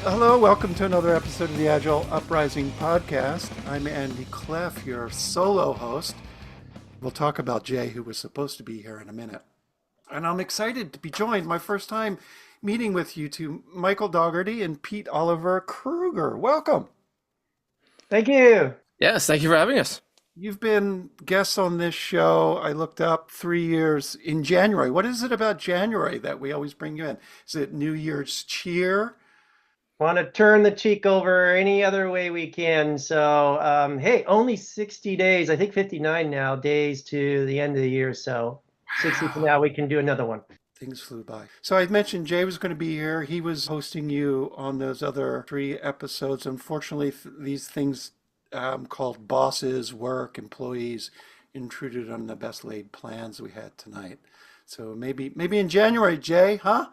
Hello, welcome to another episode of the Agile Uprising Podcast. I'm Andy Cleff, your solo host. We'll talk about Jay, who was supposed to be here in a minute. And I'm excited to be joined, my first time meeting with you two, Michael Dougherty and Pete Oliver-Krueger. Welcome. Thank you. Yes, thank you for having us. You've been guests on this show. I looked up 3 years in January. What is it about January that we always bring you in? Is it New Year's cheer? Want to turn the cheek over any other way we can. So, hey, only 60 days, I think 59 now, days to the end of the year. So 60 from now, we can do another one. Things flew by. So I mentioned Jay was going to be here. He was hosting you on those other 3 episodes. Unfortunately, these things called bosses, work, employees intruded on the best laid plans we had tonight. So maybe in January, Jay, huh?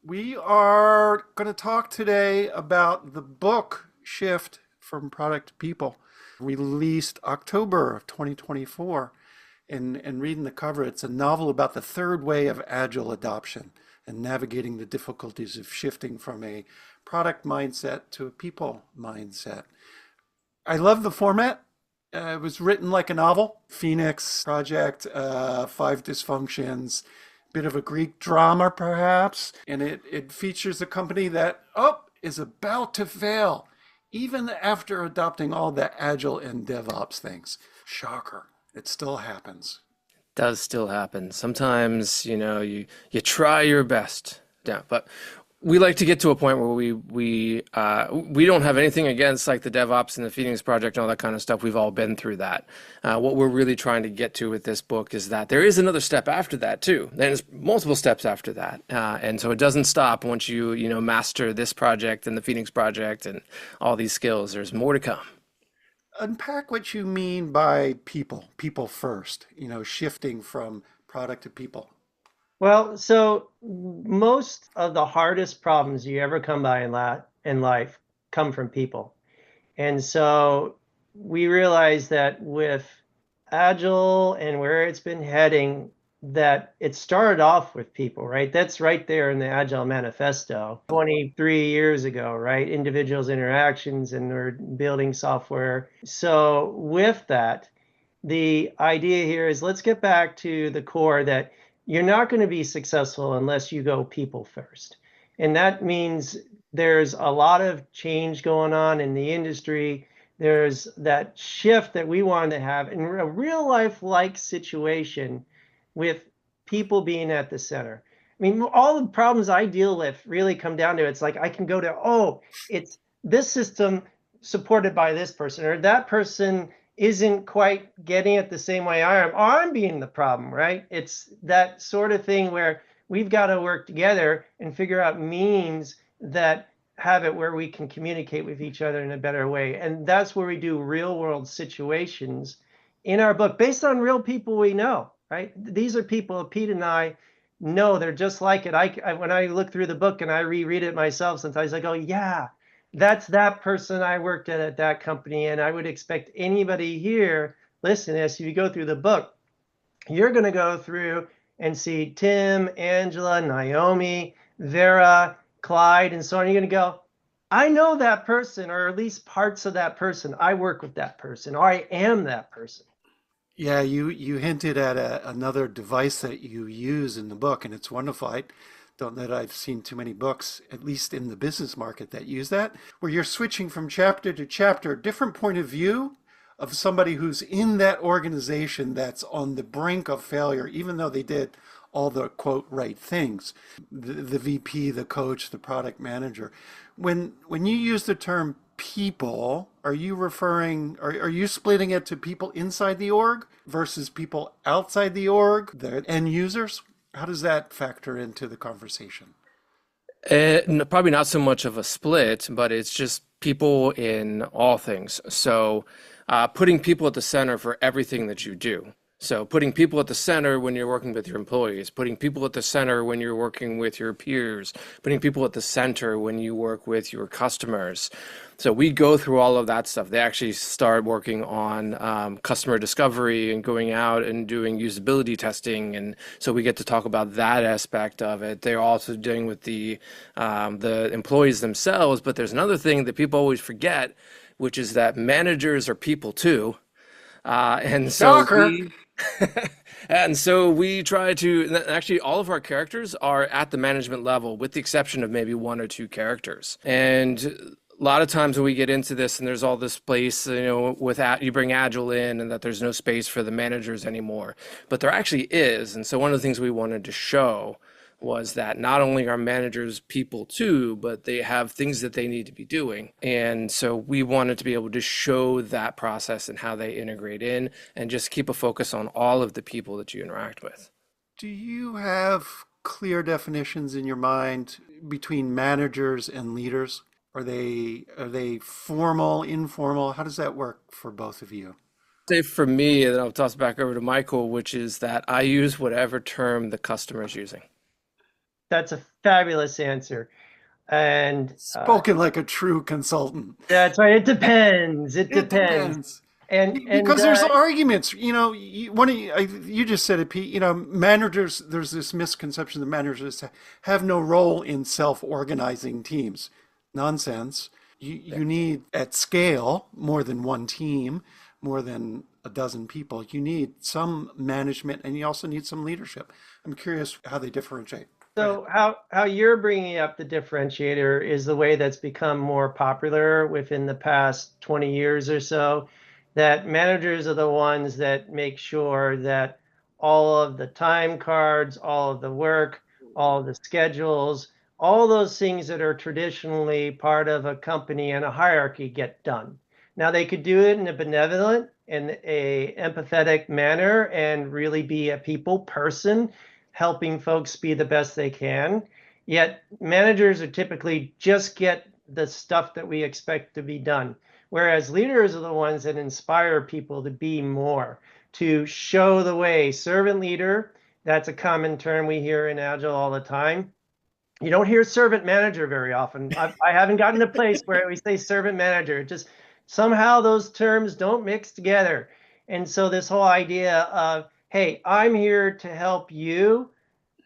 We are going to talk today about the book Shift from Product to People, released October of 2024. And reading the cover, it's a novel about the third way of Agile adoption and navigating the difficulties of shifting from a product mindset to a people mindset. I love the format. It was written like a novel. Phoenix Project, 5 dysfunctions, bit of a Greek drama perhaps. And it features a company that is about to fail, even after adopting all the Agile and DevOps things. Shocker. It still happens. It does still happen. Sometimes, you try your best. Yeah, but we like to get to a point where we don't have anything against like the DevOps and the Phoenix Project and all that kind of stuff. We've all been through that. What we're really trying to get to with this book is that there is another step after that too. There's multiple steps after that, and so it doesn't stop once you master this project and the Phoenix Project and all these skills. There's more to come. Unpack what you mean by people first, shifting from product to people. Well, so most of the hardest problems you ever come by in life come from people. And so we realize that with Agile and where it's been heading, that it started off with people, right? That's right there in the Agile Manifesto 23 years ago, right? Individuals' interactions, and they're building software. So with that, the idea here is let's get back to the core that you're not going to be successful unless you go people first. And that means there's a lot of change going on in the industry. There's that shift that we wanted to have in a real life-like situation with people being at the center. I mean, all the problems I deal with really come down to it's like I can go to, it's this system supported by this person, or that person isn't quite getting it the same way I am. I'm being the problem, right? It's that sort of thing where we've got to work together and figure out means that have it where we can communicate with each other in a better way. And that's where we do real world situations in our book based on real people we know, right? These are people Pete and I know. They're just like it. I when I look through the book and I reread it myself, sometimes I go, yeah, that's that person I worked at that company. And I would expect anybody here, listen to this, if you go through the book, you're going to go through and see Tim, Angela, Naomi, Vera, Clyde, and so on. You're going to go, I know that person, or at least parts of that person. I work with that person, or I am that person. Yeah, you hinted at another device that you use in the book, and it's wonderful. I don't know that I've seen too many books, at least in the business market, that use that, where you're switching from chapter to chapter, different point of view of somebody who's in that organization that's on the brink of failure, even though they did all the, quote, right things. The VP, the coach, the product manager. When you use the term people, are you splitting it to people inside the org versus people outside the org, the end users? How does that factor into the conversation? No, probably not so much of a split, but it's just people in all things. So putting people at the center for everything that you do. So putting people at the center when you're working with your employees, putting people at the center when you're working with your peers, putting people at the center when you work with your customers. So we go through all of that stuff. They actually start working on customer discovery and going out and doing usability testing. And so we get to talk about that aspect of it. They're also dealing with the employees themselves. But there's another thing that people always forget, which is that managers are people too. And so Shocker. and so we try to, actually all of our characters are at the management level with the exception of maybe one or two characters. And a lot of times when we get into this and there's all this place, with you bring Agile in and that there's no space for the managers anymore, but there actually is. And so one of the things we wanted to show was that not only are managers people too, but they have things that they need to be doing. And so we wanted to be able to show that process and how they integrate in and just keep a focus on all of the people that you interact with. Do you have clear definitions in your mind between managers and leaders? Are they formal, informal? How does that work for both of you? Say for me, and then I'll toss it back over to Michael, which is that I use whatever term the customer is using. That's a fabulous answer. And Spoken like a true consultant. that's right. It depends. It It depends. depends. Because there's arguments, you just said it, Pete, managers, there's this misconception that managers have no role in self-organizing teams. Nonsense. You need at scale more than one team, more than a dozen people. You need some management and you also need some leadership. I'm curious how they differentiate. So how you're bringing up the differentiator is the way that's become more popular within the past 20 years or so, that managers are the ones that make sure that all of the time cards, all of the work, all of the schedules, all those things that are traditionally part of a company and a hierarchy get done. Now they could do it in a benevolent and a empathetic manner and really be a people person, helping folks be the best they can. Yet managers are typically just get the stuff that we expect to be done. Whereas leaders are the ones that inspire people to be more, to show the way. Servant leader, that's a common term we hear in Agile all the time. You don't hear servant manager very often. I haven't gotten to a place where we say servant manager. Just somehow those terms don't mix together. And so this whole idea of, hey, I'm here to help you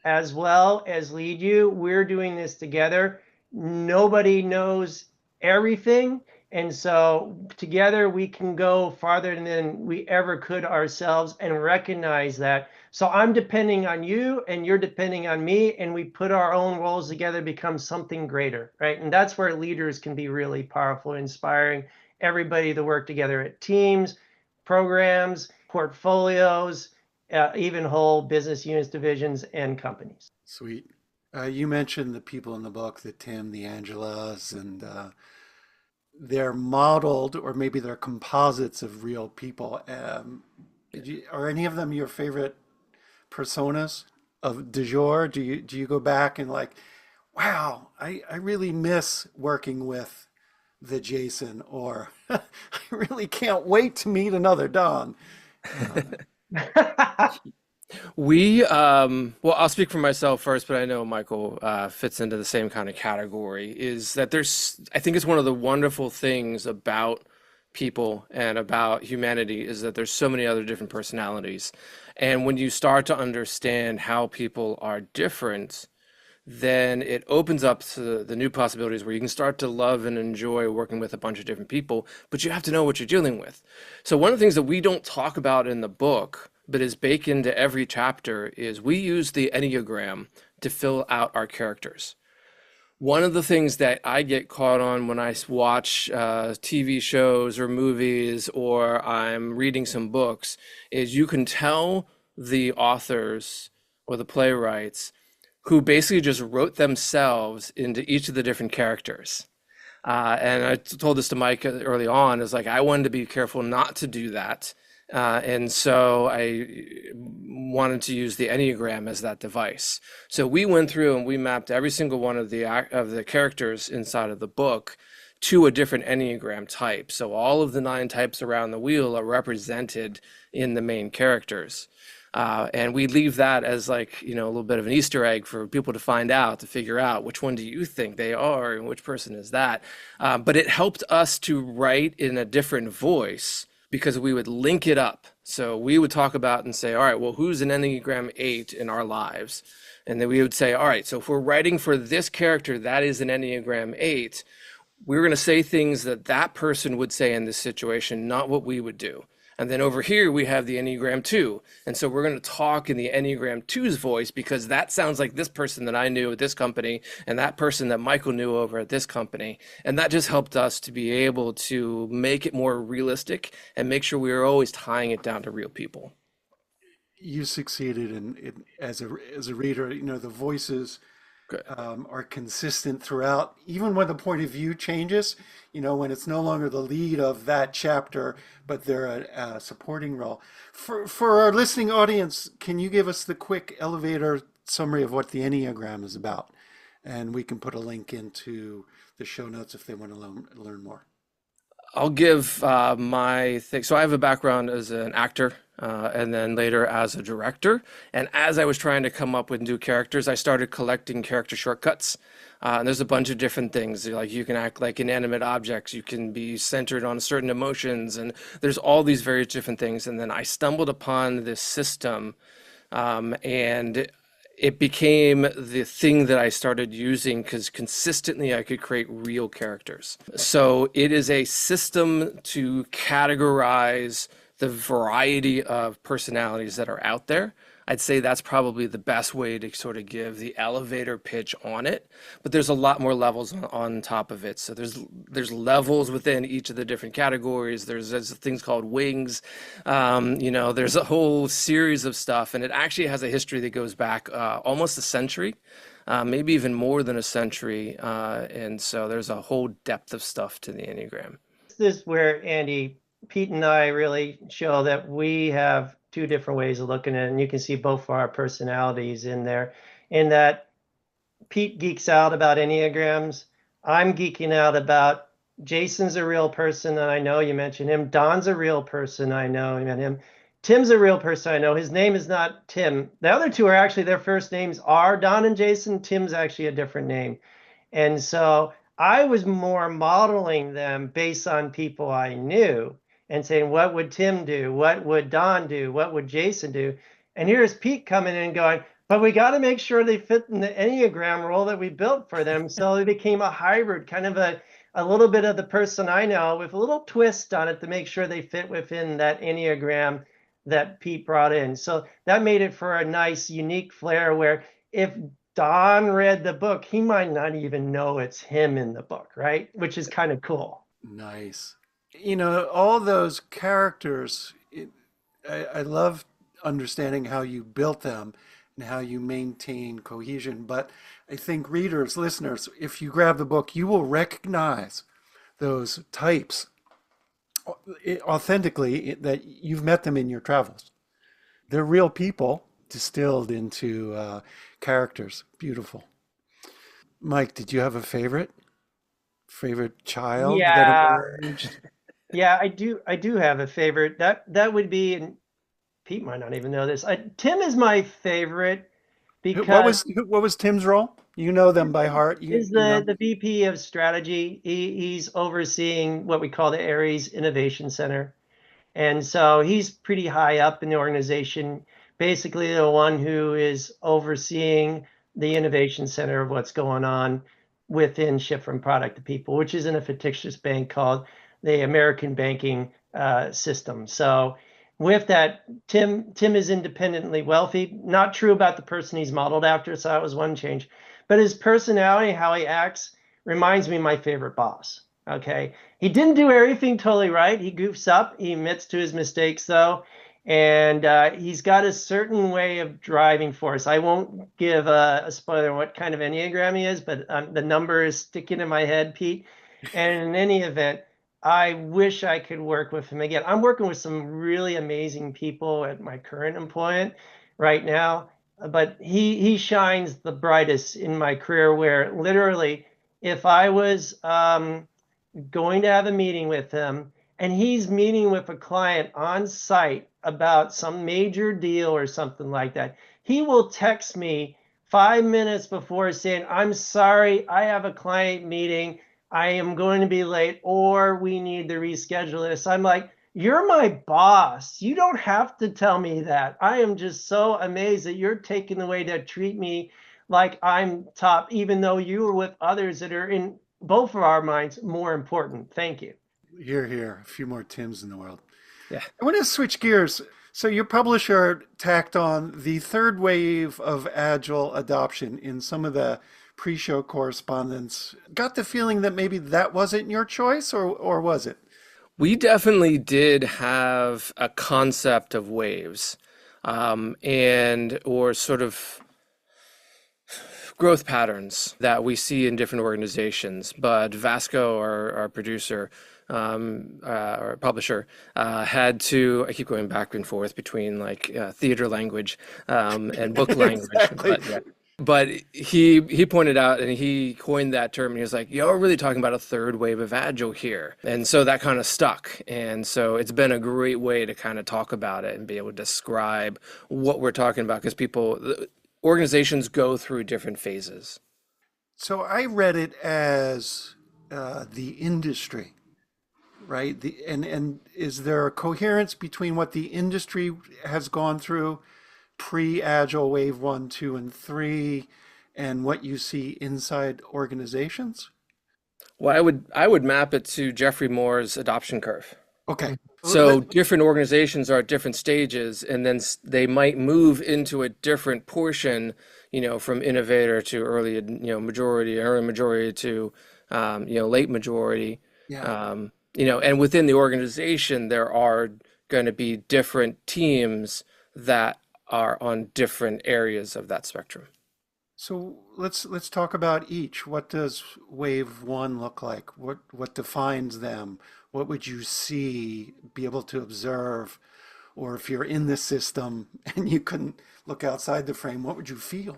as well as lead you. We're doing this together. Nobody knows everything. And so together we can go farther than we ever could ourselves and recognize that. So I'm depending on you and you're depending on me, and we put our own roles together, become something greater, right? And that's where leaders can be really powerful, inspiring everybody to work together at teams, programs, portfolios, even whole business units, divisions, and companies. Sweet. You mentioned the people in the book, the Tim, the Angelas, and they're modeled, or maybe they're composites of real people. Are any of them your favorite personas of du jour? Do you go back and like, wow, I really miss working with the Jason, or I really can't wait to meet another Don. Well, I'll speak for myself first, but I know Michael fits into the same kind of category, is that I think it's one of the wonderful things about people and about humanity is that there's so many other different personalities. And when you start to understand how people are different, then it opens up to the new possibilities where you can start to love and enjoy working with a bunch of different people, but you have to know what you're dealing with. So one of the things that we don't talk about in the book, but is baked into every chapter, is we use the Enneagram to fill out our characters. One of the things that I get caught on when I watch TV shows or movies, or I'm reading some books, is you can tell the authors or the playwrights who basically just wrote themselves into each of the different characters. And I told this to Mike early on, is like, I wanted to be careful not to do that. And so I wanted to use the Enneagram as that device. So we went through and we mapped every single one of the characters inside of the book to a different Enneagram type. So all of the 9 types around the wheel are represented in the main characters. And we leave that as like, a little bit of an Easter egg for people to find out, to figure out which one do you think they are and which person is that. But it helped us to write in a different voice because we would link it up. So we would talk about and say, all right, well, who's an Enneagram 8 in our lives? And then we would say, all right, so if we're writing for this character, that is an Enneagram 8, we're going to say things that that person would say in this situation, not what we would do. And then over here, we have the Enneagram 2. And so we're going to talk in the Enneagram 2's voice because that sounds like this person that I knew at this company and that person that Michael knew over at this company. And that just helped us to be able to make it more realistic and make sure we were always tying it down to real people. You succeeded as a reader. The voices are consistent throughout, even when the point of view changes. When it's no longer the lead of that chapter, but they're a supporting role. For our listening audience, can you give us the quick elevator summary of what the Enneagram is about? And we can put a link into the show notes if they want to learn more. I'll give my thing. So I have a background as an actor and then later as a director. And as I was trying to come up with new characters, I started collecting character shortcuts. And there's a bunch of different things. Like you can act like inanimate objects. You can be centered on certain emotions. And there's all these various different things. And then I stumbled upon this system and it became the thing that I started using because consistently I could create real characters. So it is a system to categorize the variety of personalities that are out there. I'd say that's probably the best way to sort of give the elevator pitch on it, but there's a lot more levels on top of it. So there's levels within each of the different categories. There's things called wings. There's a whole series of stuff, and it actually has a history that goes back almost a century, maybe even more than a century. And so there's a whole depth of stuff to the Enneagram. This is where Andy, Pete, and I really show that we have 2 different ways of looking at it. And you can see both of our personalities in there, in that Pete geeks out about Enneagrams. I'm geeking out about Jason's a real person, and I know you mentioned him. Don's a real person. I know you met him. Tim's a real person. I know his name is not Tim. The other 2 are actually, their first names are Don and Jason. Tim's actually a different name. And so I was more modeling them based on people I knew and saying, what would Tim do? What would Don do? What would Jason do? And here's Pete coming in and going, but we got to make sure they fit in the Enneagram role that we built for them. So it became a hybrid, kind of a little bit of the person I know with a little twist on it to make sure they fit within that Enneagram that Pete brought in. So that made it for a nice, unique flair where if Don read the book, he might not even know it's him in the book, right? Which is kind of cool. Nice. All those characters, I love understanding how you built them and how you maintain cohesion. But I think readers, listeners, if you grab the book, you will recognize those types authentically, that you've met them in your travels. They're real people distilled into characters. Beautiful. Mike, did you have a favorite child that emerged? Yeah, I do have a favorite. That would be, and Pete might not even know this. Tim is my favorite because what was Tim's role? You know them by heart. He's the VP of strategy. He's overseeing what we call the Aries Innovation Center. And so he's pretty high up in the organization, basically the one who is overseeing the innovation center of what's going on within Ship from Product to People, which is in a fictitious bank called the American banking system. So with that, Tim is independently wealthy. Not true about the person he's modeled after, so that was one change. But his personality, how he acts, reminds me of my favorite boss. Okay, he didn't do everything totally right. He goofs up. He admits to his mistakes, though. And he's got a certain way of driving force. I won't give a spoiler on what kind of Enneagram he is, but the number is sticking in my head, Pete. And in any event, I wish I could work with him again. I'm working with some really amazing people at my current employment right now, but he shines the brightest in my career, where literally if I was going to have a meeting with him, and he's meeting with a client on site about some major deal or something like that, he will text me 5 minutes before saying, I'm sorry, I have a client meeting. I am going to be late, or we need to reschedule this. I'm like, you're my boss. You don't have to tell me that. I am just so amazed that you're taking the way to treat me like I'm top, even though you were with others that are in both of our minds more important. Thank you. Here. A few more Tims in the world. Yeah. I want to switch gears. So your publisher tacked on the third wave of Agile adoption in some of the pre-show correspondence. Got the feeling that maybe that wasn't your choice, or was it? We definitely did have a concept of waves, and or sort of growth patterns that we see in different organizations. But Vasco, our producer, or publisher, had to, I keep going back and forth between like theater language and book language. Exactly. But, yeah. But he pointed out, and he coined that term, and he was like, you're really talking about a third wave of Agile here. And so that kind of stuck. And so it's been a great way to kind of talk about it and be able to describe what we're talking about, because organizations go through different phases. So I read it as the industry, right? And is there a coherence between what the industry has gone through pre-Agile wave 1, 2, and 3 and what you see inside organizations? Well, I would map it to Jeffrey Moore's adoption curve. Okay. So different organizations are at different stages, and then they might move into a different portion, from innovator to early, majority, early majority to, late majority. Yeah. And within the organization, there are going to be different teams that are on different areas of that spectrum. So let's talk about each. What does wave 1 look like? What defines them? What would you see, be able to observe? Or if you're in the system and you couldn't look outside the frame, what would you feel?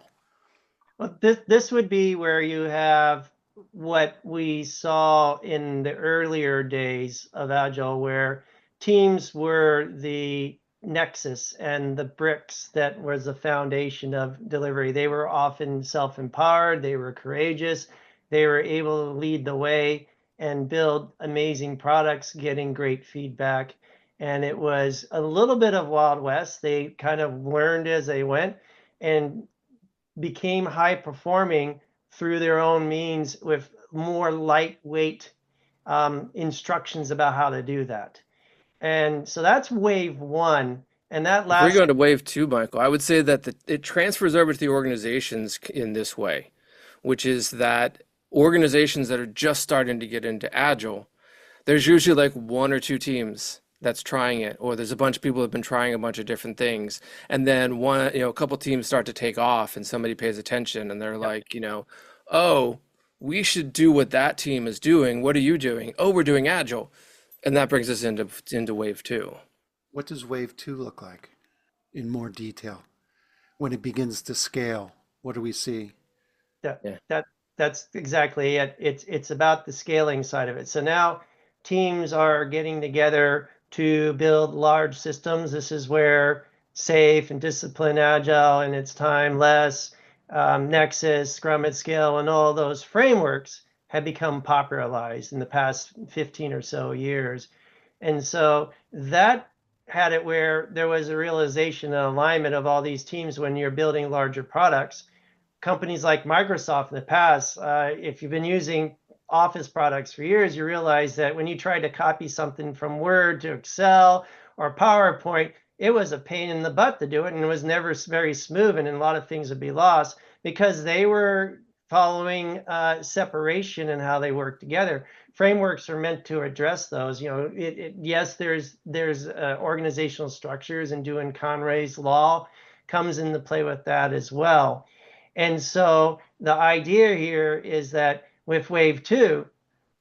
Well, this would be where you have what we saw in the earlier days of Agile, where teams were the nexus and the bricks that was the foundation of delivery. They were often self-empowered, they were courageous, they were able to lead the way and build amazing products, getting great feedback. And it was a little bit of Wild West. They kind of learned as they went and became high performing through their own means with more lightweight instructions about how to do that. And so that's wave 1. And that If last. we're going to wave 2, Michael, I would say that it transfers over to the organizations in this way, which is that organizations that are just starting to get into Agile, there's usually like 1 or 2 teams that's trying it, or there's a bunch of people who have been trying a bunch of different things, and then a couple teams start to take off, and somebody pays attention, and they're like, oh, we should do what that team is doing. What are you doing? Oh, we're doing Agile, and that brings us into wave 2. What does wave 2 look like in more detail? When it begins to scale, what do we see? That's exactly it. It's about the scaling side of it. So now teams are getting together to build large systems. This is where safe and disciplined Agile and its timeless, Nexus, Scrum at Scale, and all those frameworks have become popularized in the past 15 or so years. And so that had it where there was a realization and alignment of all these teams when you're building larger products. Companies like Microsoft in the past, if you've been using Office products for years, you realize that when you tried to copy something from Word to Excel or PowerPoint, it was a pain in the butt to do it, and it was never very smooth, and a lot of things would be lost because they were following separation and how they work together. Frameworks are meant to address those. Yes, there's organizational structures, and doing Conway's law comes into play with that as well. And so the idea here is that with wave 2,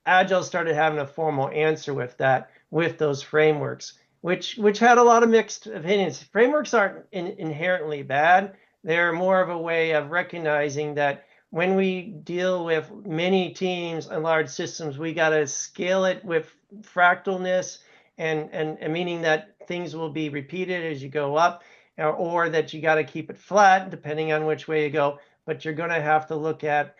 Agile started having a formal answer with that, with those frameworks, which had a lot of mixed opinions. Frameworks aren't inherently bad. They're more of a way of recognizing that when we deal with many teams and large systems, we got to scale it with fractalness and meaning that things will be repeated as you go up, or that you got to keep it flat depending on which way you go. But you're going to have to look at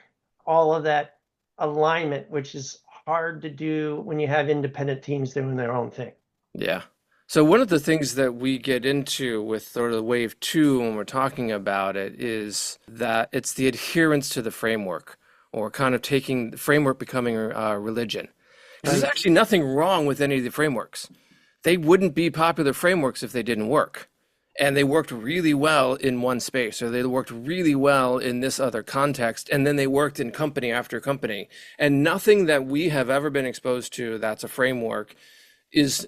all of that alignment, which is hard to do when you have independent teams doing their own thing. Yeah. So one of the things that we get into with sort of the wave two when we're talking about it is that it's the adherence to the framework, or kind of taking the framework becoming a religion. Because there's actually nothing wrong with any of the frameworks. They wouldn't be popular frameworks if they didn't work. And they worked really well in one space, or they worked really well in this other context, and then they worked in company after company. And nothing that we have ever been exposed to that's a framework is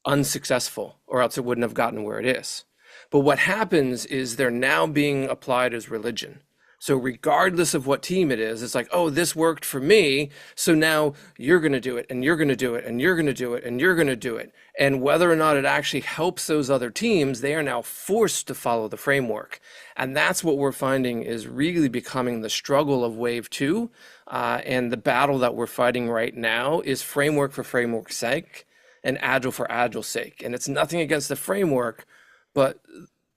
unsuccessful, or else it wouldn't have gotten where it is. But what happens is they're now being applied as religion. So regardless of what team it is, it's like, oh, this worked for me, so now you're going to do it, and you're going to do it, and you're going to do it, and you're going to do it. And whether or not it actually helps those other teams, they are now forced to follow the framework. And that's what we're finding is really becoming the struggle of wave two. And the battle that we're fighting right now is framework for framework's sake, and agile for agile's sake. And it's nothing against the framework, but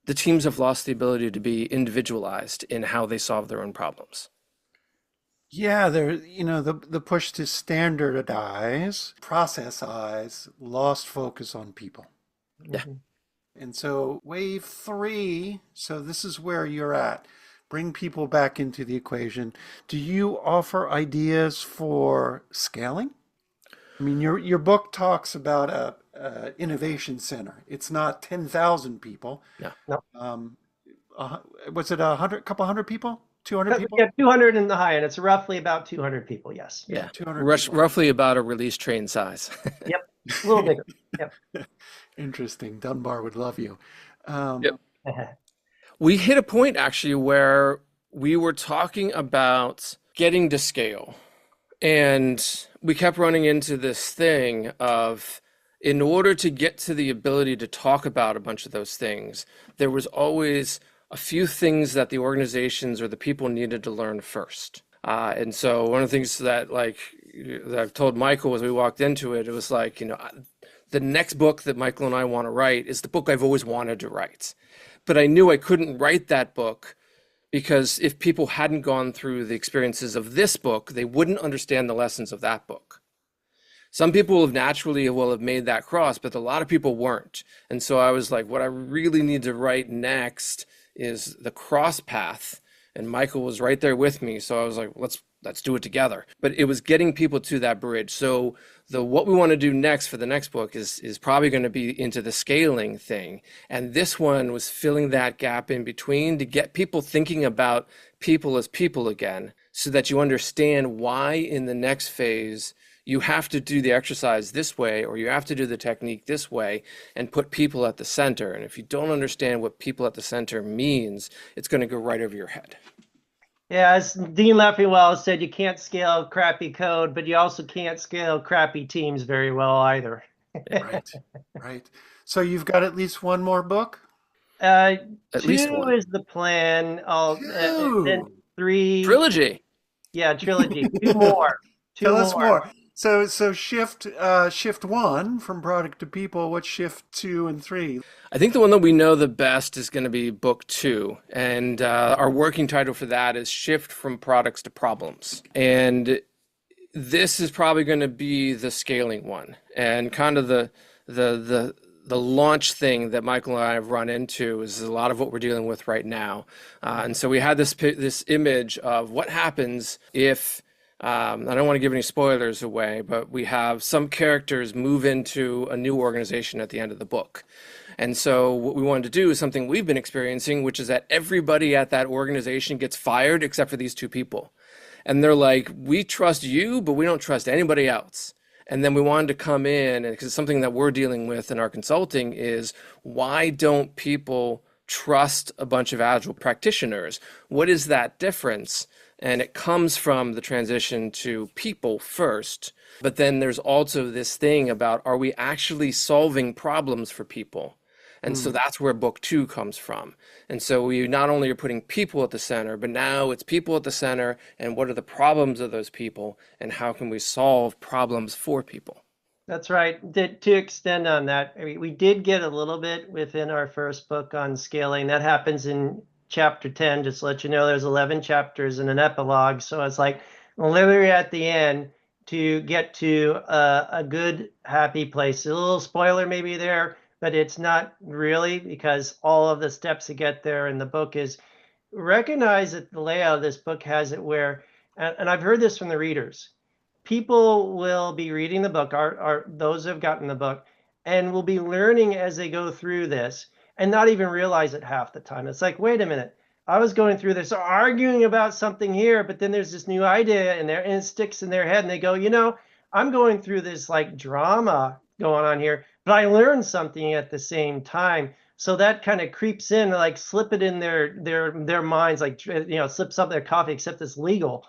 the teams have lost the ability to be individualized in how they solve their own problems. Yeah, the push to standardize, processize, lost focus on people. Yeah. And so wave three, so this is where you're at. Bring people back into the equation. Do you offer ideas for scaling? I mean, your book talks about a innovation center. It's not 10,000 people. No. Was it couple hundred people? 200 people? Yeah, 200 in the high end. It's roughly about 200 people. Yes. Yeah. 200 Roughly about a release train size. Yep. A little bigger. Yep. Interesting. Dunbar would love you. Yep. We hit a point actually where we were talking about getting to scale. And we kept running into this thing of, in order to get to the ability to talk about a bunch of those things, there was always a few things that the organizations or the people needed to learn first. And so one of the things that I've told Michael as we walked into it, it was like, the next book that Michael and I want to write is the book I've always wanted to write. But I knew I couldn't write that book because if people hadn't gone through the experiences of this book, they wouldn't understand the lessons of that book. Some people have naturally have made that cross, but a lot of people weren't. And so I was like, what I really need to write next is the cross path. And Michael was right there with me. So I was like, let's do it together. But it was getting people to that bridge. So what we want to do next for the next book is probably going to be into the scaling thing. And this one was filling that gap in between to get people thinking about people as people again, so that you understand why in the next phase you have to do the exercise this way, or you have to do the technique this way, and put people at the center. And if you don't understand what people at the center means, it's going to go right over your head. Yeah, as Dean Leffingwell said, you can't scale crappy code, but you also can't scale crappy teams very well either. Right. So you've got at least one more book? At least Two one. is the plan. Then three. Trilogy. Yeah, trilogy. Two more. Tell us more. So shift one from product to people. What's shift 2 and 3? I think the one that we know the best is going to be book 2. And our working title for that is Shift from Products to Problems. And this is probably going to be the scaling one, and kind of the launch thing that Michael and I have run into is a lot of what we're dealing with right now. And so we had this image of what happens if I don't want to give any spoilers away, but we have some characters move into a new organization at the end of the book. And so what we wanted to do is something we've been experiencing, which is that everybody at that organization gets fired except for these two people. And they're like, we trust you, but we don't trust anybody else. And then we wanted to come in, and because something that we're dealing with in our consulting is, why don't people trust a bunch of Agile practitioners? What is that difference? And it comes from the transition to people first. But then there's also this thing about, are we actually solving problems for people? And so that's where book 2 comes from. And so we not only are putting people at the center, but now it's people at the center, and what are the problems of those people, and how can we solve problems for people? That's right. To extend on that, I mean, we did get a little bit within our first book on scaling. That happens in chapter 10. Just to let you know, there's 11 chapters and an epilogue. So it's like literally at the end to get to a good, happy place. A little spoiler maybe there, but it's not really, because all of the steps to get there in the book is recognize that the layout of this book has it where, and I've heard this from the readers, people will be reading the book, are those who have gotten the book, and will be learning as they go through this and not even realize it half the time. It's like, wait a minute, I was going through this arguing about something here, but then there's this new idea in there and it sticks in their head and they go, I'm going through this like drama going on here, but I learned something at the same time. So that kind of creeps in, like slip it in their minds, like, slips up their coffee, except it's legal.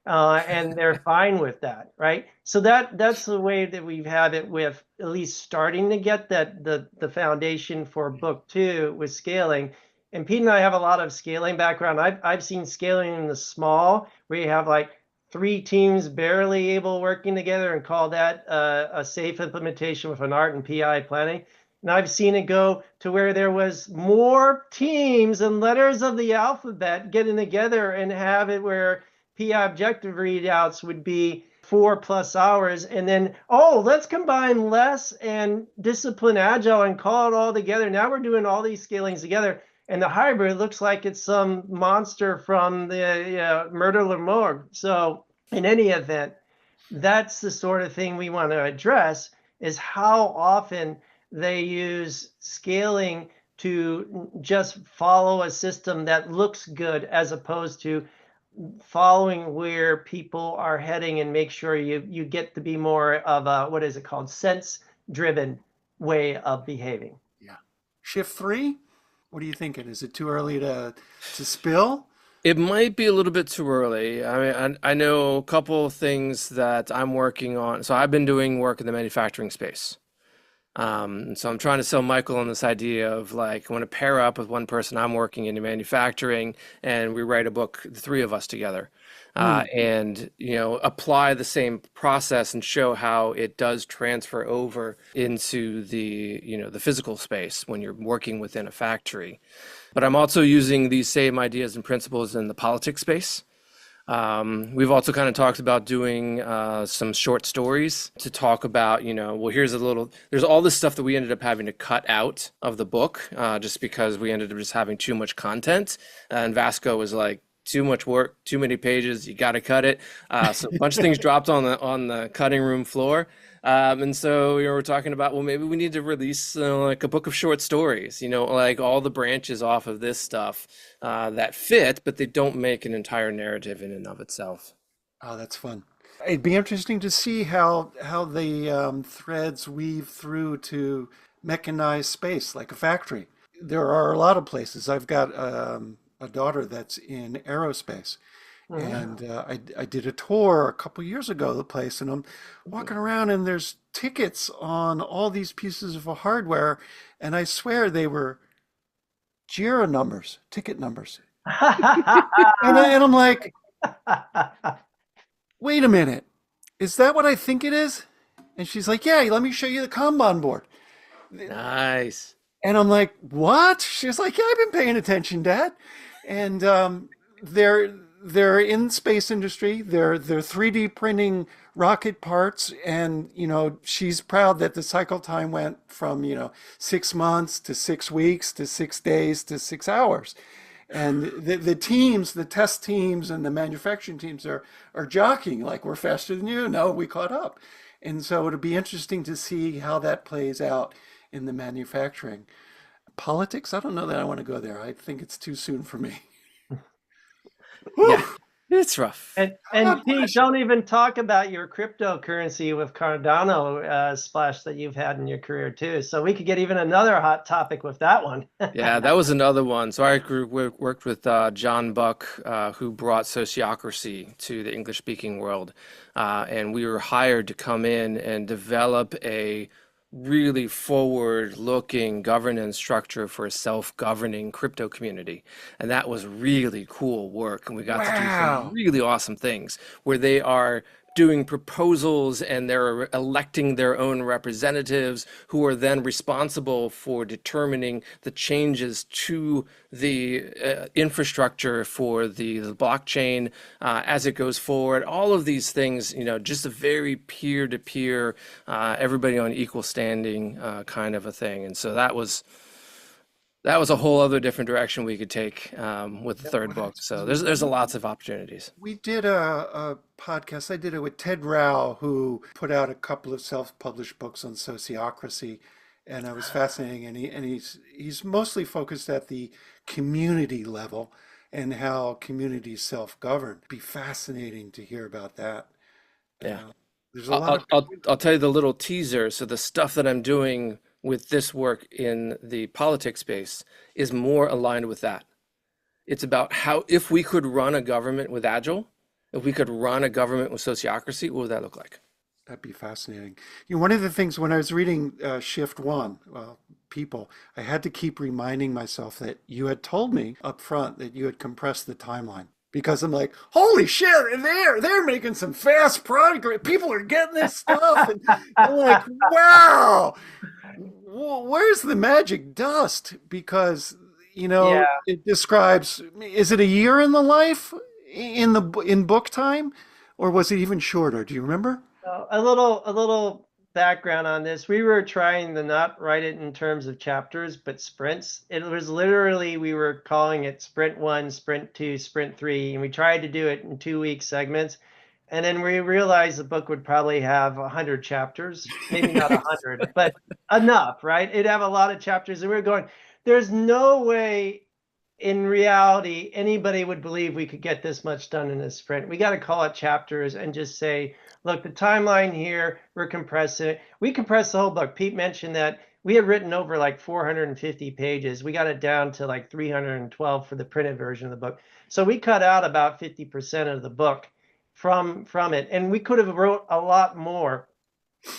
And they're fine with that, right? So that's the way that we've had it, with at least starting to get that the foundation for book 2 with scaling. And Pete and I have a lot of scaling background. I've seen scaling in the small, where you have like 3 teams barely able working together, and call that a safe implementation with an art and PI planning. And I've seen it go to where there was more teams and letters of the alphabet getting together, and have it where PI objective readouts would be 4+ hours, and then, let's combine less and discipline agile and call it all together. Now we're doing all these scalings together, and the hybrid looks like it's some monster from the Murder Le Morgue. So in any event, that's the sort of thing we want to address, is how often they use scaling to just follow a system that looks good, as opposed to following where people are heading, and make sure you get to be more of a, what is it called, sense-driven way of behaving. Yeah. Shift 3? What are you thinking? Is it too early to spill? It might be a little bit too early. I mean, I know a couple of things that I'm working on. So I've been doing work in the manufacturing space. So I'm trying to sell Michael on this idea of, like, I want to pair up with one person. I'm working in manufacturing, and we write a book, the 3 of us together, and apply the same process and show how it does transfer over into the the physical space when you're working within a factory. But I'm also using these same ideas and principles in the politics space. We've also kind of talked about doing some short stories to talk about, there's all this stuff that we ended up having to cut out of the book just because we ended up just having too much content. And Vasco was like, too much work, too many pages, you got to cut it. So a bunch of things dropped on the cutting room floor. And so we're talking about, well, maybe we need to release like a book of short stories, like all the branches off of this stuff that fit, but they don't make an entire narrative in and of itself. Oh, that's fun. It'd be interesting to see how the threads weave through to mechanized space, like a factory. There are a lot of places. I've got a daughter that's in aerospace. And I did a tour a couple years ago of the place, and I'm walking around, and there's tickets on all these pieces of hardware, and I swear they were JIRA numbers, ticket numbers. and I'm like, wait a minute, is that what I think it is? And she's like, yeah, let me show you the Kanban board. Nice. And I'm like, what? She's like, yeah, I've been paying attention, Dad. And they're in the space industry. They're 3D printing rocket parts, and she's proud that the cycle time went from 6 months to 6 weeks to 6 days to 6 hours. And the teams, the test teams and the manufacturing teams are jockeying like, we're faster than you. No, we caught up. And so it'll be interesting to see how that plays out in the manufacturing. Politics, I don't know that I want to go there. I think it's too soon for me. Yeah, it's rough. And Pete, don't even talk about your cryptocurrency with Cardano splash that you've had in your career too. So we could get even another hot topic with that one. Yeah, that was another one. So I worked with John Buck, who brought sociocracy to the English-speaking world, and we were hired to come in and develop a really forward-looking governance structure for a self-governing crypto community. And that was really cool work. And we got to do some Wow. really awesome things where they are doing proposals and they're electing their own representatives who are then responsible for determining the changes to the infrastructure for the blockchain as it goes forward. All of these things, just a very peer-to-peer, everybody on equal standing kind of a thing. And so that was a whole other different direction we could take with the third book. So there's lots of opportunities. We did a podcast. I did it with Ted Rao, who put out a couple of self-published books on sociocracy, and it was fascinating. And he's mostly focused at the community level and how communities self-govern. It'd be fascinating to hear about that. Yeah. There's a lot I'll tell you the little teaser. So the stuff that I'm doing with this work in the politics space is more aligned with that. It's about how, if we could run a government with Agile, if we could run a government with sociocracy, what would that look like? That'd be fascinating. One of the things when I was reading Shift One, People, I had to keep reminding myself that you had told me up front that you had compressed the timeline. Because I'm like, holy shit, they're making some fast progress. People are getting this stuff. And I'm like, wow, where's the magic dust? Because, Yeah. it describes, is it a year in the life in book time? Or was it even shorter? Do you remember? So a little background on this. We were trying to not write it in terms of chapters, but sprints. It was literally, we were calling it sprint 1, sprint 2, sprint 3, and we tried to do it in 2-week segments. And then we realized the book would probably have 100 chapters, maybe not 100, but enough, right? It'd have a lot of chapters. And we were going, there's no way in reality anybody would believe we could get this much done in a sprint. We got to call it chapters and just say, look, the timeline here, we're compressing it. We compressed the whole book. Pete mentioned that we had written over like 450 pages. We got it down to like 312 for the printed version of the book. So we cut out about 50% of the book from it. And we could have wrote a lot more.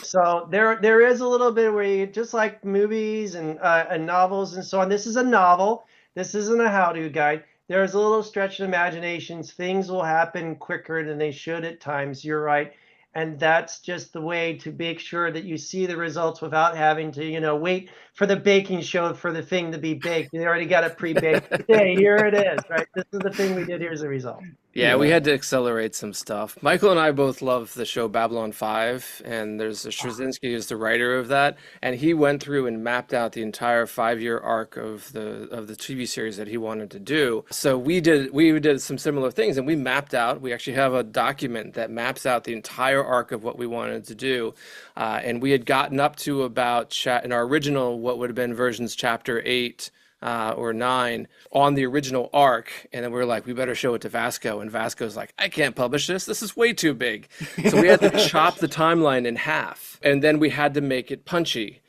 So there is a little bit where you, just like movies and novels and so on. This is a novel. This isn't a how-to guide. There's a little stretch of imaginations. Things will happen quicker than they should at times. You're right. And that's just the way to make sure that you see the results without having to, wait for the baking show for the thing to be baked. They already got it pre-baked. Hey, here it is, right? This is the thing we did. Here's the result. Yeah, we had to accelerate some stuff. Michael and I both love the show Babylon 5, and there's Straczynski is the writer of that, and he went through and mapped out the entire 5-year arc of the TV series that he wanted to do. So we did some similar things, and we mapped out. We actually have a document that maps out the entire arc of what we wanted to do, and we had gotten up to about in our original what would have been versions chapter 8. Or 9 on the original arc, and then we were like, we better show it to Vasco, and Vasco's like, I can't publish this is way too big. So we had to chop the timeline in half, and then we had to make it punchy,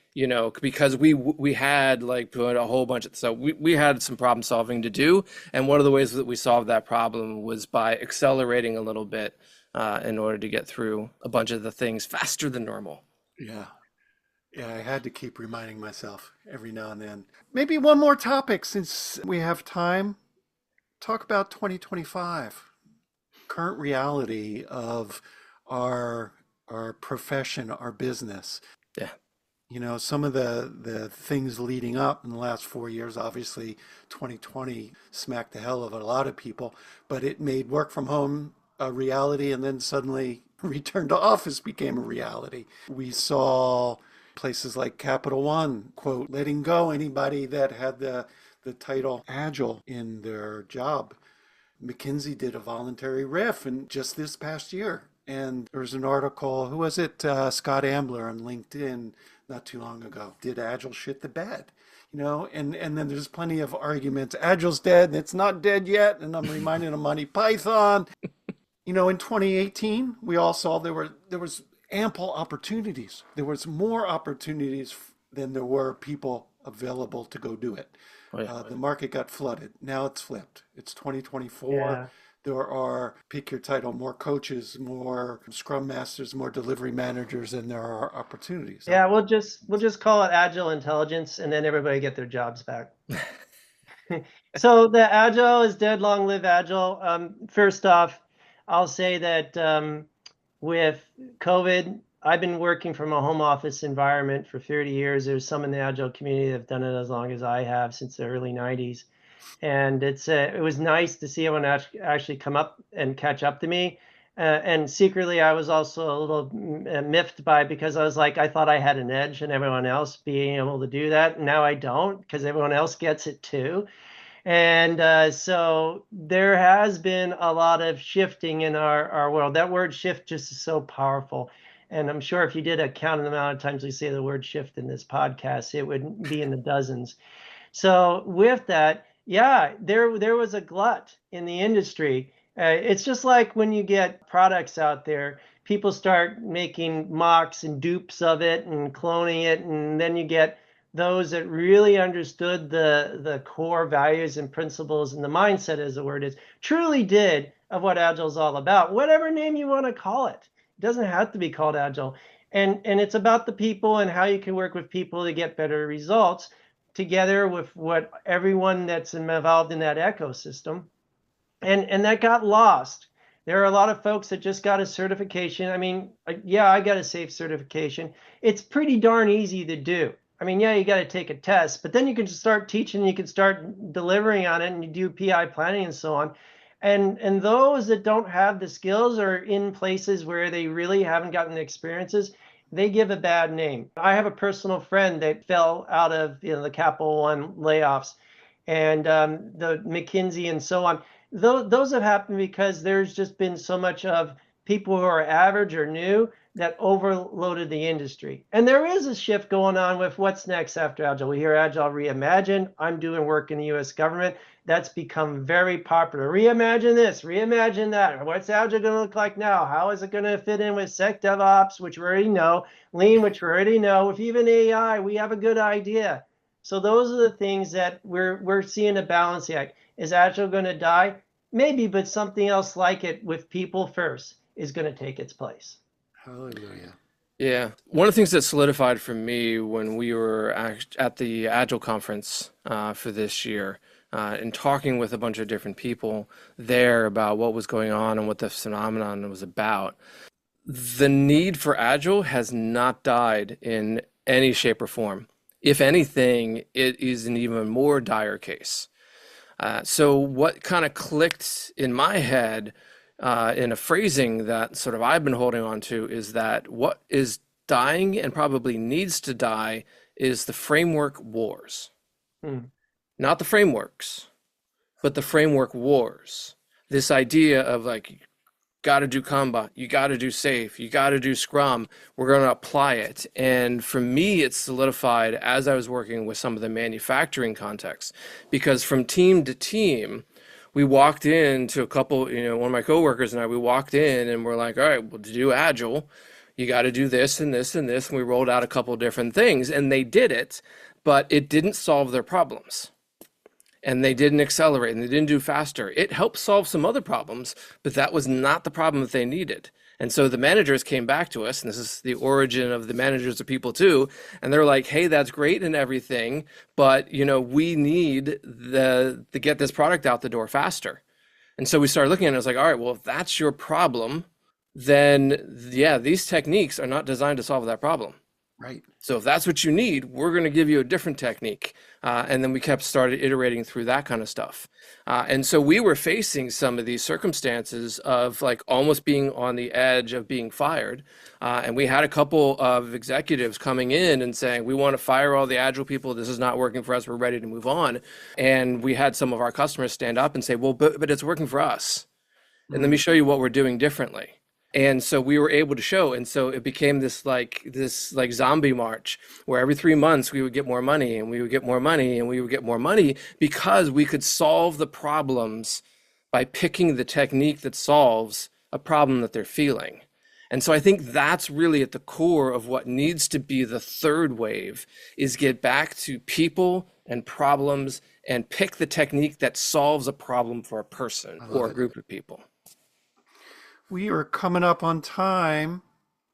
because we had like put a whole bunch of, so we had some problem solving to do, and one of the ways that we solved that problem was by accelerating a little bit in order to get through a bunch of the things faster than normal. Yeah. Yeah, I had to keep reminding myself every now and then. Maybe one more topic since we have time. Talk about 2025. Current reality of our profession, our business. Yeah. Some of the things leading up in the last 4 years, obviously 2020 smacked the hell of a lot of people, but it made work from home a reality, and then suddenly return to office became a reality. We saw places like Capital One, quote, letting go anybody that had the title Agile in their job. McKinsey did a voluntary RIF and just this past year. And there was an article, who was it? Scott Ambler on LinkedIn not too long ago. Did Agile shit the bed? And then there's plenty of arguments. Agile's dead and it's not dead yet. And I'm reminded of Monty Python. In 2018, we all saw there was ample opportunities. There was more opportunities than there were people available to go do it. Oh, yeah. The market got flooded. Now it's flipped. It's 2024. Yeah. there are, pick your title, more coaches, more scrum masters, more delivery managers than there are opportunities. Yeah, we'll just call it agile intelligence, and then everybody get their jobs back. So the agile is dead. Long live agile. First off, I'll say that with COVID, I've been working from a home office environment for 30 years. There's some in the agile community that have done it as long as I have, since the early 90s. And it was nice to see everyone actually come up and catch up to me. And secretly, I was also a little miffed by, because I was like, I thought I had an edge and everyone else being able to do that. Now I don't, because everyone else gets it too. And so there has been a lot of shifting in our world. That word shift just is so powerful. And I'm sure if you did a count of the amount of times we say the word shift in this podcast, it would be in the dozens. So with that, yeah, there was a glut in the industry. It's just like when you get products out there, people start making mocks and dupes of it and cloning it, and then you get those that really understood the core values and principles and the mindset, as the word is, truly did, of what Agile is all about, whatever name you want to call it. It doesn't have to be called Agile. And it's about the people and how you can work with people to get better results, together with what everyone that's involved in that ecosystem. And that got lost. There are a lot of folks that just got a certification. I mean, yeah, I got a SAFe certification. It's pretty darn easy to do. I mean, yeah, you got to take a test, but then you can just start teaching, you can start delivering on it, and you do PI planning and so on. And those that don't have the skills, or in places where they really haven't gotten the experiences, they give a bad name. I have a personal friend that fell out of the Capital One layoffs, and the McKinsey and so on. Those have happened because there's just been so much of people who are average or new that overloaded the industry. And there is a shift going on with what's next after Agile. We hear Agile Reimagined. I'm doing work in the US government. That's become very popular. Reimagine this, reimagine that. What's Agile going to look like now? How is it going to fit in with Sec DevOps, which we already know, Lean, which we already know, with even AI, we have a good idea. So those are the things that we're seeing a balancing act. Is Agile going to die? Maybe, but something else like it with people first is going to take its place. Hallelujah. Yeah. One of the things that solidified for me when we were at the Agile conference for this year, and talking with a bunch of different people there about what was going on and what the phenomenon was about, the need for Agile has not died in any shape or form. If anything, it is an even more dire case. So what kind of clicked in my head in a phrasing that sort of I've been holding on to is that what is dying and probably needs to die is the framework wars. Not the frameworks, but the framework wars. This idea of like, you got to do Kanban, you got to do SAFe, you got to do Scrum, we're going to apply it. And for me, it's solidified as I was working with some of the manufacturing contexts, because from team to team, we walked into a couple, one of my coworkers and I, we walked in and we're like, all right, well, to do Agile, you got to do this and this and this. And we rolled out a couple of different things, and they did it, but it didn't solve their problems. And they didn't accelerate, and they didn't do faster. It helped solve some other problems, but that was not the problem that they needed. And so the managers came back to us, and this is the origin of the managers of people too. And they're like, hey, that's great and everything, but we need to get this product out the door faster. And so we started looking at it, I was like, all right, well, if that's your problem, then yeah, these techniques are not designed to solve that problem. Right. So if that's what you need, we're going to give you a different technique. And then we started iterating through that kind of stuff. And so we were facing some of these circumstances of like almost being on the edge of being fired. And we had a couple of executives coming in and saying, we want to fire all the Agile people. This is not working for us. We're ready to move on. And we had some of our customers stand up and say, well, but it's working for us. And let me show you what we're doing differently. And so we were able to show, and so it became this zombie march where every 3 months we would get more money, and we would get more money, and we would get more money, because we could solve the problems by picking the technique that solves a problem that they're feeling. And so I think that's really at the core of what needs to be the third wave, is get back to people and problems and pick the technique that solves a problem for a person or a group of people. We are coming up on time.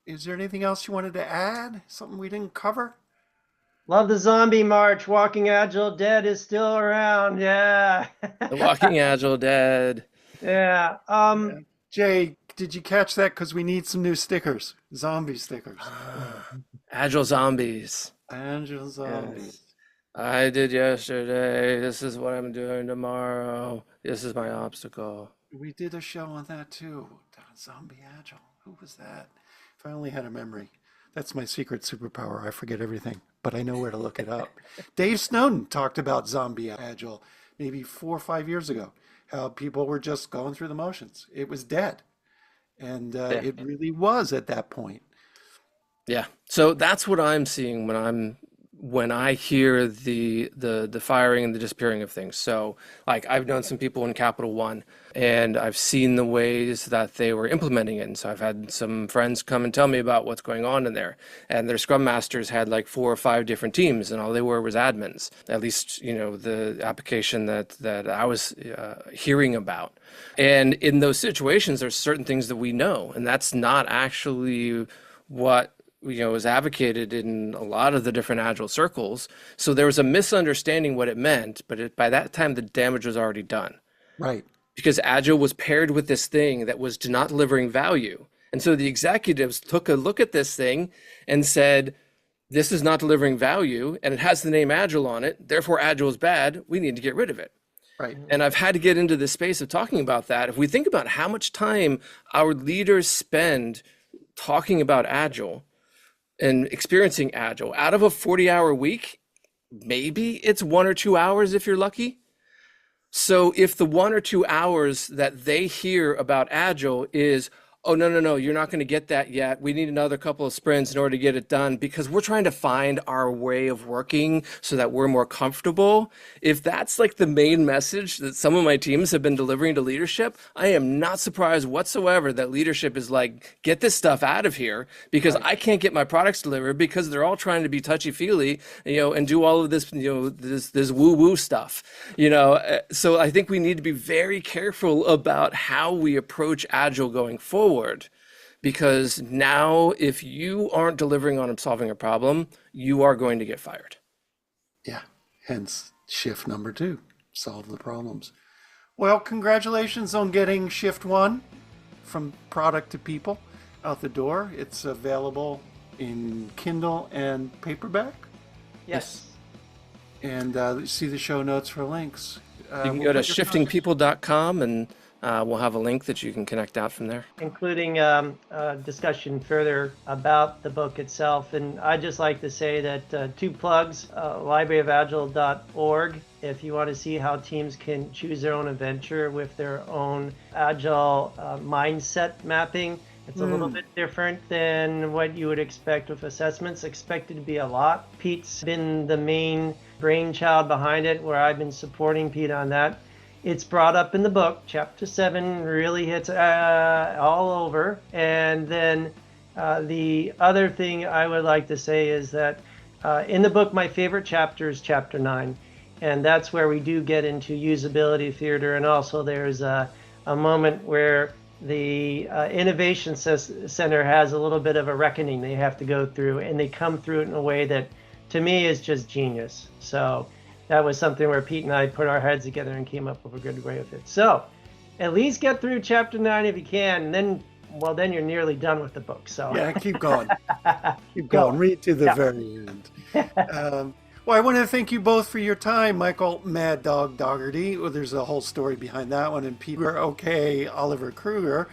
Is there anything else you wanted to add? Something we didn't cover? Love the zombie march. Walking Agile Dead is still around. Yeah. The Walking Agile Dead. Yeah. Jay, did you catch that? Because we need some new stickers, zombie stickers. Agile zombies. Agile zombies. Yes. I did yesterday. This is what I'm doing tomorrow. This is my obstacle. We did a show on that too. Zombie Agile. Who was that? If I only had a memory. That's my secret superpower. I forget everything, but I know where to look it up. Dave Snowden talked about Zombie Agile maybe 4 or 5 years ago, how people were just going through the motions. It was dead. And it really was at that point. Yeah. So that's what I'm seeing when I hear the firing and the disappearing of things. So like I've known some people in Capital One, and I've seen the ways that they were implementing it. And so I've had some friends come and tell me about what's going on in there. And their Scrum Masters had like 4 or 5 different teams, and all they were was admins. At least, the application that I was hearing about. And in those situations, there's certain things that we know, and that's not actually what was advocated in a lot of the different Agile circles. So there was a misunderstanding what it meant, but by that time the damage was already done. Right. Because Agile was paired with this thing that was not delivering value. And so the executives took a look at this thing and said, this is not delivering value, and it has the name Agile on it, therefore Agile is bad, we need to get rid of it. Right. And I've had to get into this space of talking about that. If we think about how much time our leaders spend talking about Agile and experiencing Agile, out of a 40-hour week, maybe it's 1 or 2 hours if you're lucky. So if the 1 or 2 hours that they hear about Agile is, oh, no, you're not going to get that yet. We need another couple of sprints in order to get it done, because we're trying to find our way of working so that we're more comfortable. If that's like the main message that some of my teams have been delivering to leadership, I am not surprised whatsoever that leadership is like, get this stuff out of here, because I can't get my products delivered because they're all trying to be touchy-feely, and do all of this, this woo-woo stuff, So I think we need to be very careful about how we approach Agile going forward. Because now if you aren't delivering on solving a problem, you are going to get fired. Yeah, hence shift number 2, solve the problems. Well, congratulations on getting shift 1 from product to people out the door. It's available in Kindle and paperback. Yes. And see the show notes for links. You can go to shiftingpeople.com and we'll have a link that you can connect out from there. Including discussion further about the book itself. And I'd just like to say that 2 plugs, libraryofagile.org, if you want to see how teams can choose their own adventure with their own Agile mindset mapping. It's a little bit different than what you would expect with assessments. Expected to be a lot. Pete's been the main brainchild behind it, where I've been supporting Pete on that. It's brought up in the book. Chapter 7 really hits all over. And then the other thing I would like to say is that in the book, my favorite chapter is chapter 9. And that's where we do get into usability theater. And also there's a moment where the Innovation Center has a little bit of a reckoning they have to go through. And they come through it in a way that, to me, is just genius. So that was something where Pete and I put our heads together and came up with a good way with it. So at least get through chapter 9 if you can, and then you're nearly done with the book. So yeah, keep going. Keep going. Read to the very end. Well, I want to thank you both for your time, Michael Mad Dog Dougherty. Well, there's a whole story behind that one, and Peter OK Oliver-Krueger,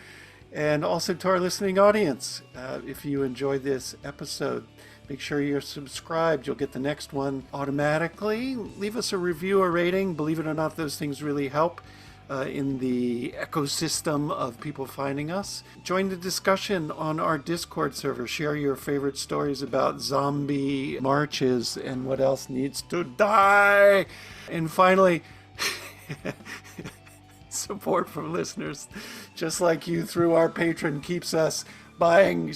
and also to our listening audience. If you enjoyed this episode, make sure you're subscribed. You'll get the next one automatically. Leave us a review or rating. Believe it or not, those things really help in the ecosystem of people finding us. Join the discussion on our Discord server. Share your favorite stories about zombie marches and what else needs to die. And finally, support from listeners just like you through our Patreon keeps us buying,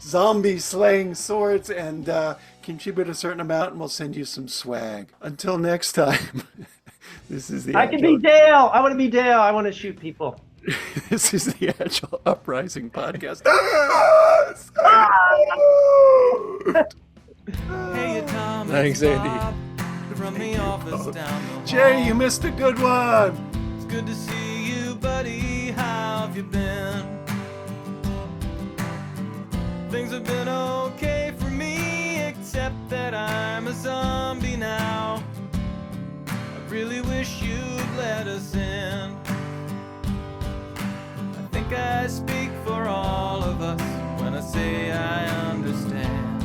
zombie slaying swords, and contribute a certain amount, and we'll send you some swag. Until next time, this is the I can be Dale. I want to be Dale. I want to shoot people. This is the Agile Uprising Podcast. Hey, Tom, Thanks, Andy. Bob, from the office down the hall. Jay, you missed a good one. It's good to see you, buddy. How have you been? Things have been okay for me, except that I'm a zombie now. I really wish you'd let us in. I think I speak for all of us when I say I understand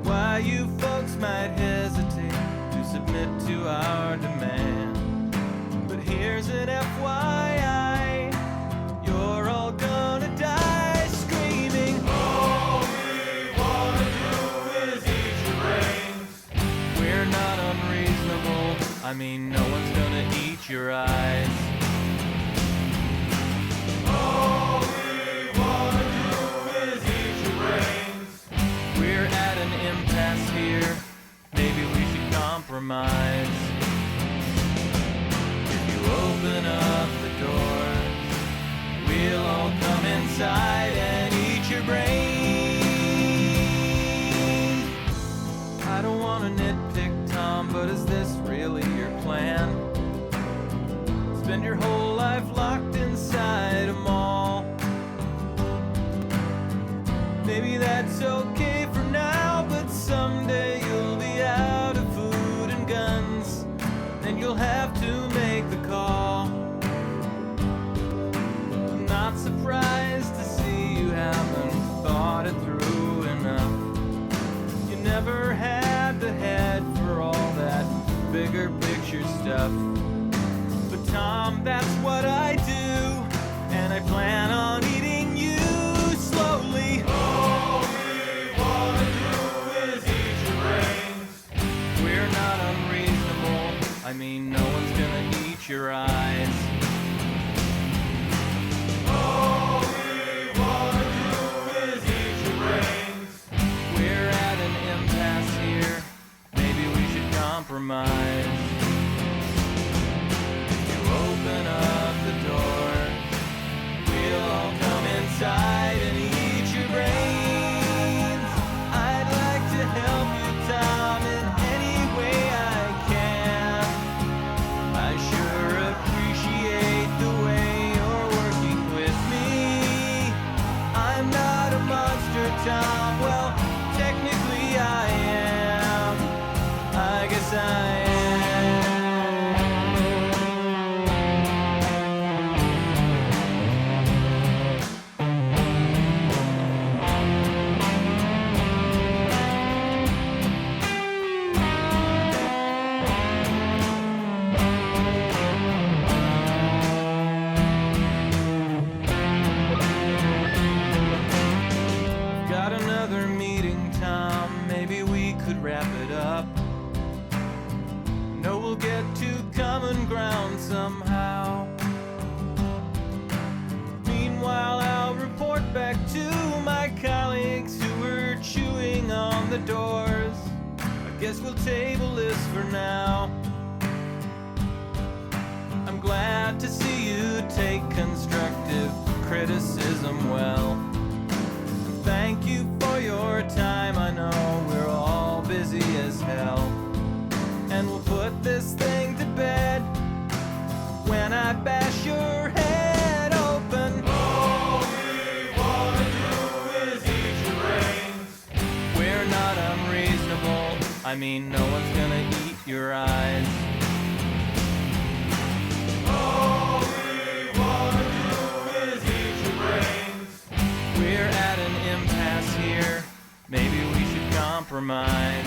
why you folks might hesitate to submit to our demand. But here's an FYI, you're all gonna die screaming. All we wanna do is eat your brains. We're not unreasonable, I mean no one's gonna eat your eyes. All we wanna do is eat your brains. We're at an impasse here, maybe we should compromise. If you open up the doors, we'll all come inside and eat your brains. I don't wanna nitpick, Tom, but is this really your plan? Spend your whole life locked inside a mall. Maybe that's okay for now, but someday you'll be out of food and guns, and you'll have to make the call. I'm not surprised to see you haven't thought it through enough. You never had the head for all that bigger picture stuff. But Tom, that's what I do, and I plan on eating you slowly. All we wanna do is eat your brains. We're not unreasonable, I mean no one's gonna eat your eyes. All we wanna do is eat your brains. We're at an impasse here, maybe we should compromise. Open up the door, we'll all come inside and eat your brains. I'd like to help you, Tom, in any way I can. I sure appreciate the way you're working with me. I'm not a monster, Tom, well, technically I am. I guess I am. Got another meeting, Tom. Maybe we could wrap it up. No, we'll get to common ground somehow. Meanwhile, I'll report back to my colleagues who were chewing on the doors. I guess we'll table this for now. I'm glad to see you take constructive criticism well. Thank you for your time, I know we're all busy as hell. And we'll put this thing to bed when I bash your head open. All we wanna do is eat your brains. We're not unreasonable, I mean no one's gonna eat your eyes. All we wanna do is eat your brains. We're at an impasse here, maybe we should compromise.